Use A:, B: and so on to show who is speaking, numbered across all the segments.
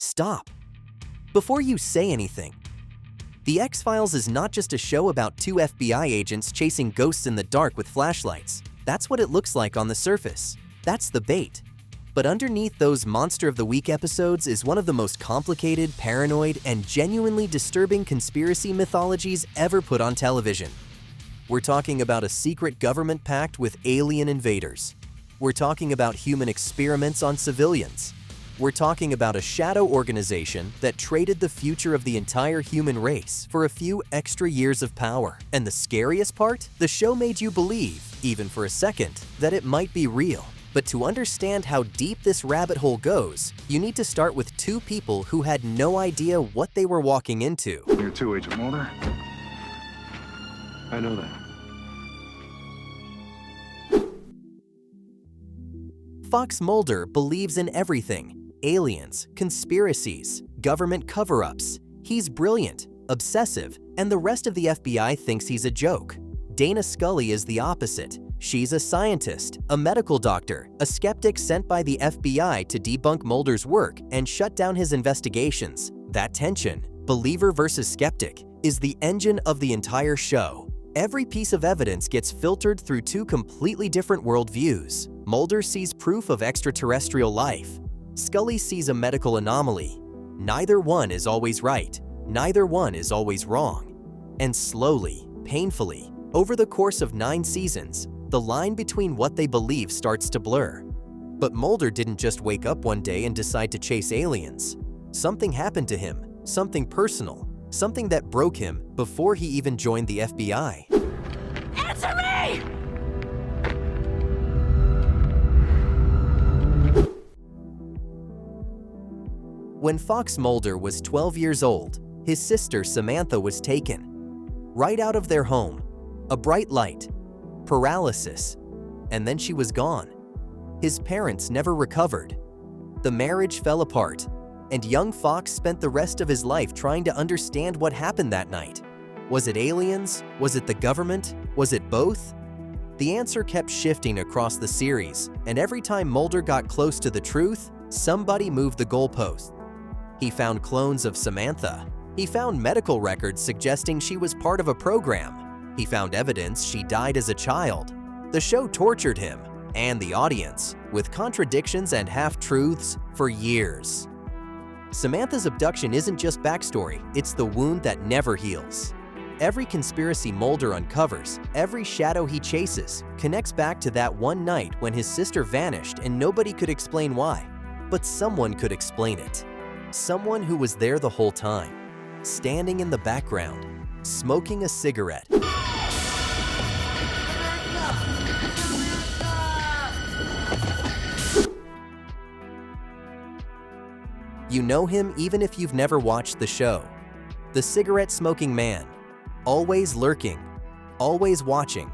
A: Stop. Before you say anything. The X-Files is not just a show about two FBI agents chasing ghosts in the dark with flashlights. That's what it looks like on the surface. That's the bait. But underneath those Monster of the Week episodes is one of the most complicated, paranoid, and genuinely disturbing conspiracy mythologies ever put on television. We're talking about a secret government pact with alien invaders. We're talking about human experiments on civilians. We're talking about a shadow organization that traded the future of the entire human race for a few extra years of power. And the scariest part? The show made you believe, even for a second, that it might be real. But to understand how deep this rabbit hole goes, you need to start with two people who had no idea what they were walking into.
B: You're too, Agent Mulder. I know that.
A: Fox Mulder believes in everything. Aliens, conspiracies, government cover-ups. He's brilliant, obsessive, and the rest of the FBI thinks he's a joke. Dana Scully is the opposite. She's a scientist, a medical doctor, a skeptic sent by the FBI to debunk Mulder's work and shut down his investigations. That tension, believer versus skeptic, is the engine of the entire show. Every piece of evidence gets filtered through two completely different worldviews. Mulder sees proof of extraterrestrial life. Scully sees a medical anomaly. Neither one is always right. Neither one is always wrong. And slowly, painfully, over the course of 9 seasons, the line between what they believe starts to blur. But Mulder didn't just wake up one day and decide to chase aliens. Something happened to him, something personal, something that broke him before he even joined the FBI.
C: Answer me!
A: When Fox Mulder was 12 years old, his sister Samantha was taken. Right out of their home, a bright light, paralysis, and then she was gone. His parents never recovered. The marriage fell apart, and young Fox spent the rest of his life trying to understand what happened that night. Was it aliens? Was it the government? Was it both? The answer kept shifting across the series, and every time Mulder got close to the truth, somebody moved the goalpost. He found clones of Samantha. He found medical records suggesting she was part of a program. He found evidence she died as a child. The show tortured him, and the audience, with contradictions and half-truths for years. Samantha's abduction isn't just backstory, it's the wound that never heals. Every conspiracy Mulder uncovers, every shadow he chases, connects back to that one night when his sister vanished and nobody could explain why. But someone could explain it. Someone who was there the whole time, standing in the background, smoking a cigarette. You know him even if you've never watched the show. The cigarette-smoking man, always lurking, always watching,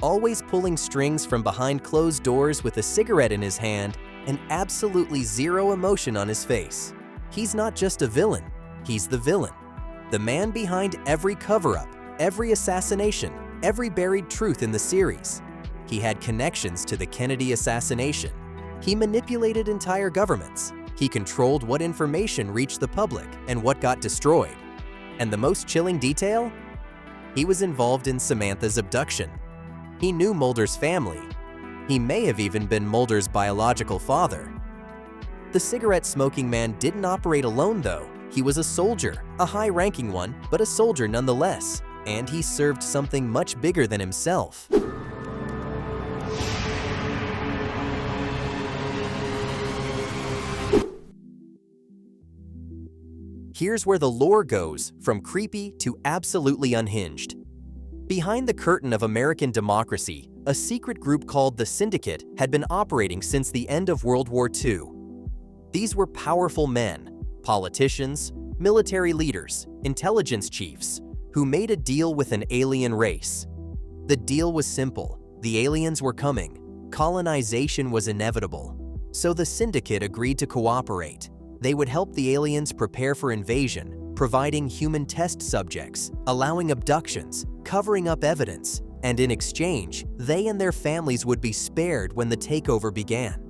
A: always pulling strings from behind closed doors with a cigarette in his hand and absolutely zero emotion on his face. He's not just a villain, he's the villain. The man behind every cover-up, every assassination, every buried truth in the series. He had connections to the Kennedy assassination. He manipulated entire governments. He controlled what information reached the public and what got destroyed. And the most chilling detail? He was involved in Samantha's abduction. He knew Mulder's family. He may have even been Mulder's biological father. The cigarette-smoking man didn't operate alone, though. He was a soldier, a high-ranking one, but a soldier nonetheless. And he served something much bigger than himself. Here's where the lore goes from creepy to absolutely unhinged. Behind the curtain of American democracy, a secret group called the Syndicate had been operating since the end of World War II. These were powerful men, politicians, military leaders, intelligence chiefs, who made a deal with an alien race. The deal was simple. The aliens were coming. Colonization was inevitable. So the Syndicate agreed to cooperate. They would help the aliens prepare for invasion, providing human test subjects, allowing abductions, covering up evidence, and in exchange, they and their families would be spared when the takeover began.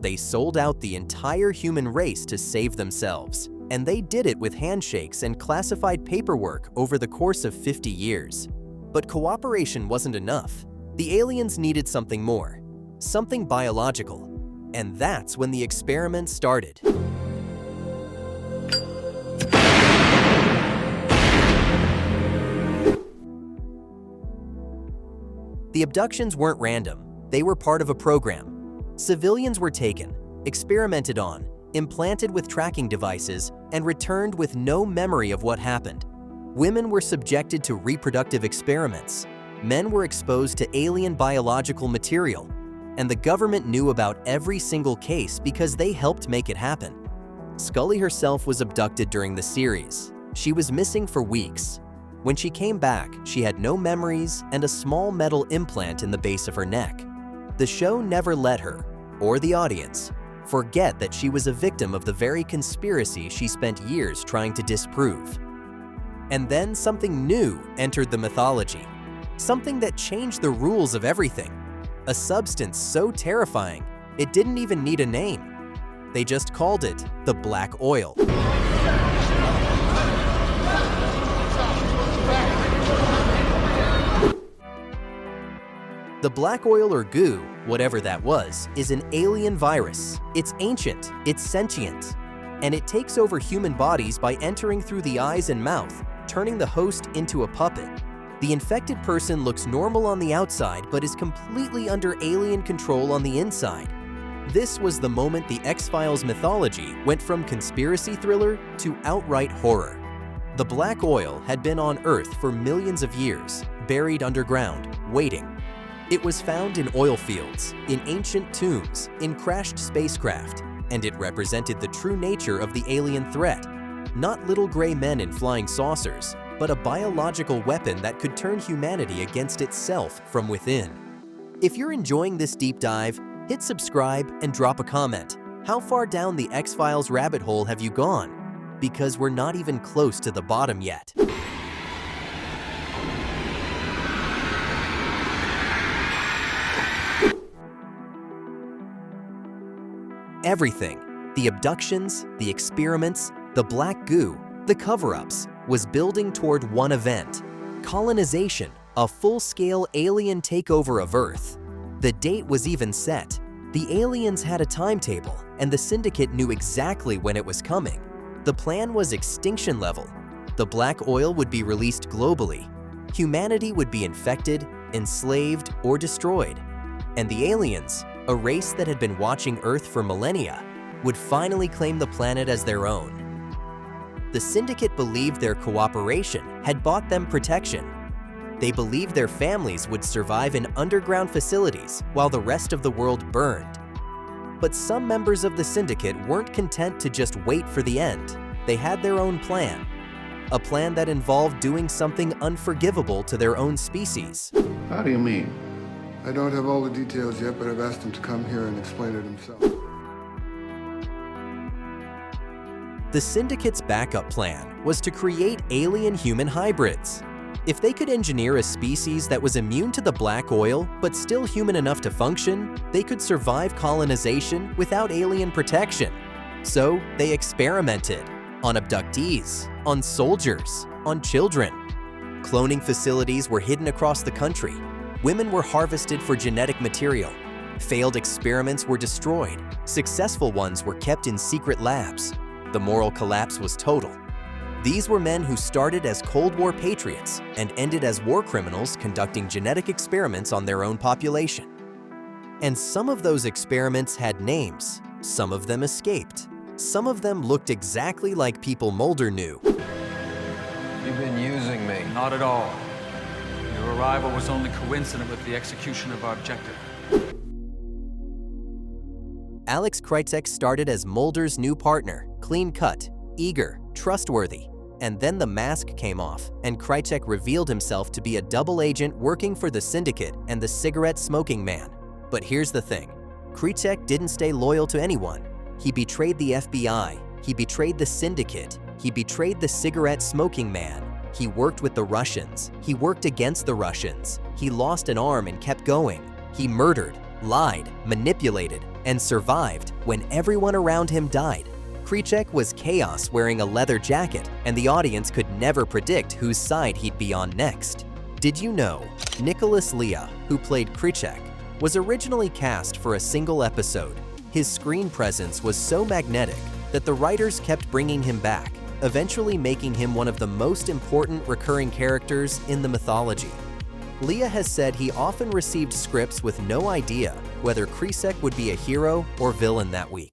A: They sold out the entire human race to save themselves, and they did it with handshakes and classified paperwork over the course of 50 years. But cooperation wasn't enough. The aliens needed something more, something biological, and that's when the experiment started. The abductions weren't random. They were part of a program. Civilians were taken, experimented on, implanted with tracking devices, and returned with no memory of what happened. Women were subjected to reproductive experiments. Men were exposed to alien biological material. And the government knew about every single case because they helped make it happen. Scully herself was abducted during the series. She was missing for weeks. When she came back, she had no memories and a small metal implant in the base of her neck. The show never let her, or the audience, forget that she was a victim of the very conspiracy she spent years trying to disprove. And then something new entered the mythology, something that changed the rules of everything. A substance so terrifying, it didn't even need a name. They just called it the black oil. The black oil or goo, whatever that was, is an alien virus. It's ancient, it's sentient, and it takes over human bodies by entering through the eyes and mouth, turning the host into a puppet. The infected person looks normal on the outside but is completely under alien control on the inside. This was the moment the X-Files mythology went from conspiracy thriller to outright horror. The black oil had been on Earth for millions of years, buried underground, waiting. It was found in oil fields, in ancient tombs, in crashed spacecraft, and it represented the true nature of the alien threat. Not little gray men in flying saucers, but a biological weapon that could turn humanity against itself from within. If you're enjoying this deep dive, hit subscribe and drop a comment. How far down the X-Files rabbit hole have you gone? Because we're not even close to the bottom yet. Everything, the abductions, the experiments, the black goo, the cover-ups, was building toward one event: colonization, a full-scale alien takeover of Earth. The date was even set. The aliens had a timetable, and the Syndicate knew exactly when it was coming. The plan was extinction level. The black oil would be released globally. Humanity would be infected, enslaved, or destroyed. And the aliens, a race that had been watching Earth for millennia, would finally claim the planet as their own. The Syndicate believed their cooperation had bought them protection. They believed their families would survive in underground facilities while the rest of the world burned. But some members of the Syndicate weren't content to just wait for the end. They had their own plan. A plan that involved doing something unforgivable to their own species.
B: How do you mean? I don't have all the details yet, but I've asked him to come here and explain it himself.
A: The Syndicate's backup plan was to create alien-human hybrids. If they could engineer a species that was immune to the black oil but still human enough to function, they could survive colonization without alien protection. So they experimented on abductees, on soldiers, on children. Cloning facilities were hidden across the country. Women were harvested for genetic material. Failed experiments were destroyed. Successful ones were kept in secret labs. The moral collapse was total. These were men who started as Cold War patriots and ended as war criminals conducting genetic experiments on their own population. And some of those experiments had names. Some of them escaped. Some of them looked exactly like people Mulder knew.
D: You've been using me.
E: Not at all. Your arrival was only coincident with the execution of our objective.
A: Alex Krycek started as Mulder's new partner, clean-cut, eager, trustworthy. And then the mask came off, and Krycek revealed himself to be a double agent working for the Syndicate and the cigarette-smoking man. But here's the thing. Krycek didn't stay loyal to anyone. He betrayed the FBI. He betrayed the Syndicate. He betrayed the cigarette-smoking man. He worked with the Russians. He worked against the Russians. He lost an arm and kept going. He murdered, lied, manipulated, and survived when everyone around him died. Krycek was chaos wearing a leather jacket, and the audience could never predict whose side he'd be on next. Did you know Nicholas Leah, who played Krycek, was originally cast for a single episode? His screen presence was so magnetic that the writers kept bringing him back, eventually making him one of the most important recurring characters in the mythology. Leah has said he often received scripts with no idea whether Krycek would be a hero or villain that week.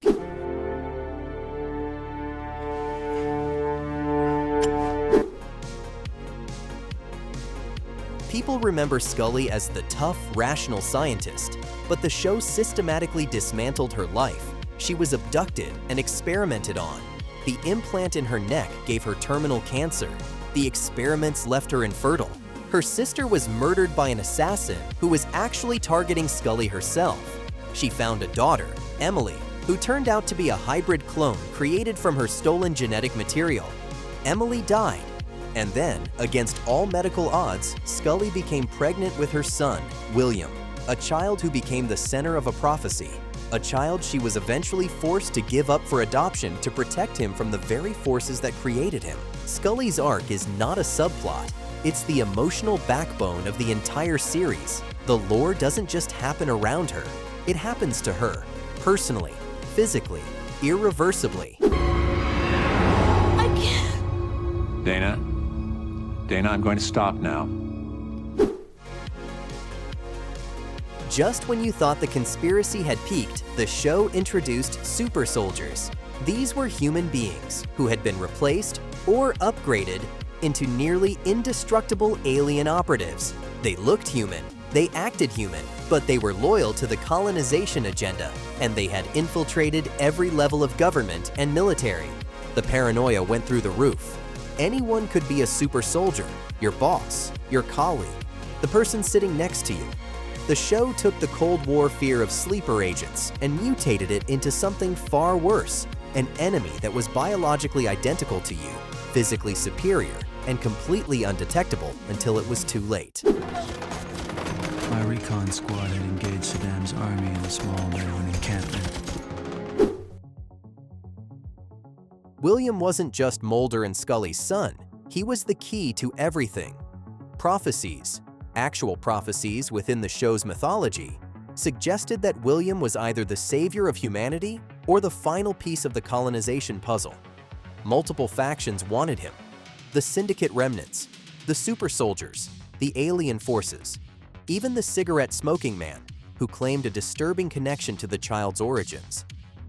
A: People remember Scully as the tough, rational scientist, but the show systematically dismantled her life. She was abducted and experimented on. The implant in her neck gave her terminal cancer. The experiments left her infertile. Her sister was murdered by an assassin who was actually targeting Scully herself. She found a daughter, Emily, who turned out to be a hybrid clone created from her stolen genetic material. Emily died. And then, against all medical odds, Scully became pregnant with her son, William, a child who became the center of a prophecy, a child she was eventually forced to give up for adoption to protect him from the very forces that created him. Scully's arc is not a subplot, it's the emotional backbone of the entire series. The lore doesn't just happen around her, it happens to her, personally, physically, irreversibly.
C: I can't.
F: Dana, I'm going to stop now.
A: Just when you thought the conspiracy had peaked, the show introduced super soldiers. These were human beings who had been replaced or upgraded into nearly indestructible alien operatives. They looked human, they acted human, but they were loyal to the colonization agenda, and they had infiltrated every level of government and military. The paranoia went through the roof. Anyone could be a super soldier, your boss, your colleague, the person sitting next to you. The show took the Cold War fear of sleeper agents and mutated it into something far worse, an enemy that was biologically identical to you, physically superior, and completely undetectable until it was too late.
G: My recon squad had engaged Saddam's army in a small Maryland encampment.
A: William wasn't just Mulder and Scully's son, he was the key to everything. Prophecies, actual prophecies within the show's mythology, suggested that William was either the savior of humanity or the final piece of the colonization puzzle. Multiple factions wanted him: the Syndicate remnants, the super soldiers, the alien forces, even the cigarette-smoking man, who claimed a disturbing connection to the child's origins.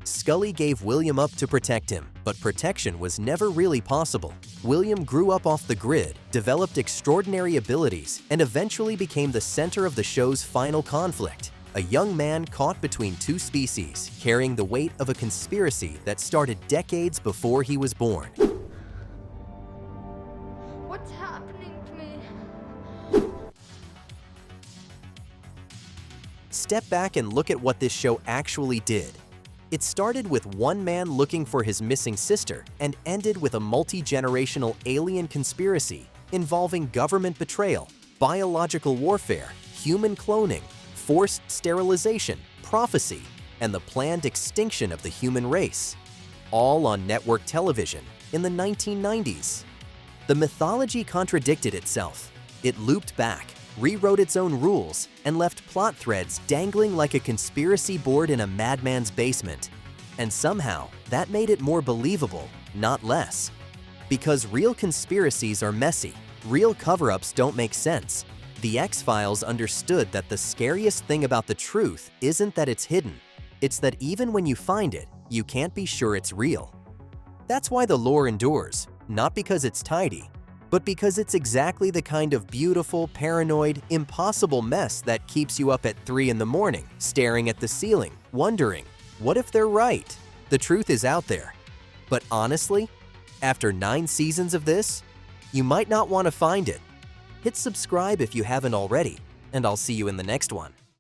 A: Scully gave William up to protect him, but protection was never really possible. William grew up off the grid, developed extraordinary abilities, and eventually became the center of the show's final conflict. A young man caught between two species, carrying the weight of a conspiracy that started decades before he was born.
C: What's happening to me?
A: Step back and look at what this show actually did. It started with one man looking for his missing sister and ended with a multi-generational alien conspiracy involving government betrayal, biological warfare, human cloning, forced sterilization, prophecy, and the planned extinction of the human race, all on network television in the 1990s. The mythology contradicted itself. It looped back, rewrote its own rules, and left plot threads dangling like a conspiracy board in a madman's basement. And somehow, that made it more believable, not less. Because real conspiracies are messy, real cover-ups don't make sense. The X-Files understood that the scariest thing about the truth isn't that it's hidden, it's that even when you find it, you can't be sure it's real. That's why the lore endures, not because it's tidy, but because it's exactly the kind of beautiful, paranoid, impossible mess that keeps you up at 3 in the morning, staring at the ceiling, wondering, what if they're right? The truth is out there. But honestly, after 9 seasons of this, you might not want to find it. Hit subscribe if you haven't already, and I'll see you in the next one.